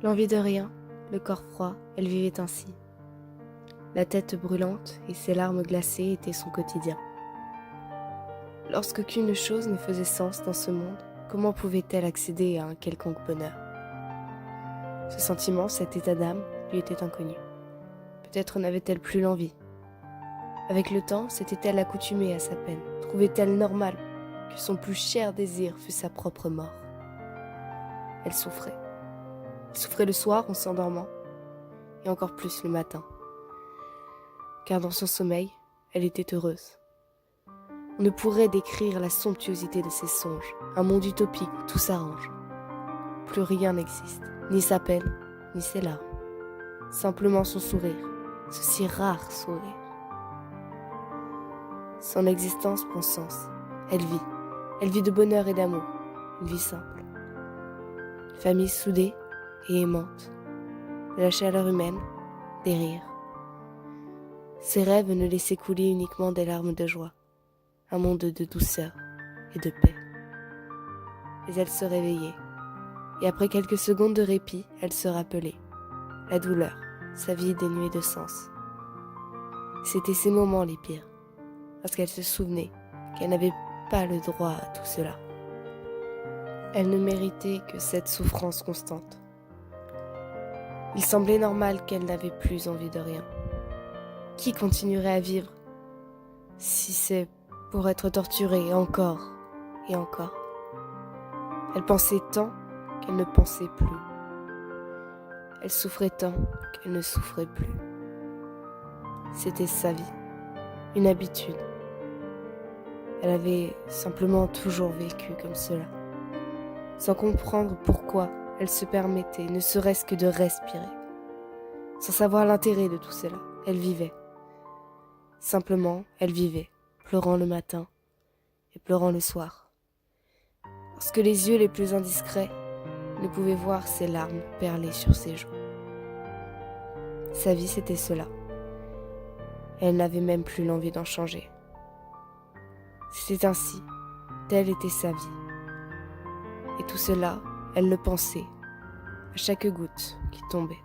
L'envie de rien, le corps froid, elle vivait ainsi. La tête brûlante et ses larmes glacées étaient son quotidien. Lorsqu'aucune chose ne faisait sens dans ce monde, comment pouvait-elle accéder à un quelconque bonheur? Ce sentiment, cet état d'âme, lui était inconnu. Peut-être n'avait-elle plus l'envie. Avec le temps, s'était-elle accoutumée à sa peine? Trouvait-elle normal que son plus cher désir fût sa propre mort? Elle souffrait. Elle souffrait le soir en s'endormant, et encore plus le matin. Car dans son sommeil, elle était heureuse. On ne pourrait décrire la somptuosité de ses songes, un monde utopique où tout s'arrange. Plus rien n'existe, ni sa peine, ni ses larmes. Simplement son sourire, ce si rare sourire. Son existence prend sens. Elle vit de bonheur et d'amour, une vie simple. Une famille soudée et aimante, de la chaleur humaine, des rires. Ses rêves ne laissaient couler uniquement des larmes de joie, un monde de douceur et de paix. Mais elle se réveillait, et après quelques secondes de répit, elle se rappelait. La douleur, sa vie dénuée de sens. C'étaient ces moments les pires, parce qu'elle se souvenait qu'elle n'avait pas le droit à tout cela. Elle ne méritait que cette souffrance constante. Il semblait normal qu'elle n'avait plus envie de rien. Qui continuerait à vivre si c'est pour être torturée encore et encore? Elle pensait tant qu'elle ne pensait plus. Elle souffrait tant qu'elle ne souffrait plus. C'était sa vie, une habitude. Elle avait simplement toujours vécu comme cela, sans comprendre pourquoi elle se permettait ne serait-ce que de respirer. Sans savoir l'intérêt de tout cela, elle vivait. Simplement, elle vivait, pleurant le matin et pleurant le soir. Lorsque les yeux les plus indiscrets ne pouvaient voir ses larmes perler sur ses joues. Sa vie, c'était cela. Elle n'avait même plus l'envie d'en changer. C'était ainsi, telle était sa vie. Et tout cela, elle le pensait, à chaque goutte qui tombait.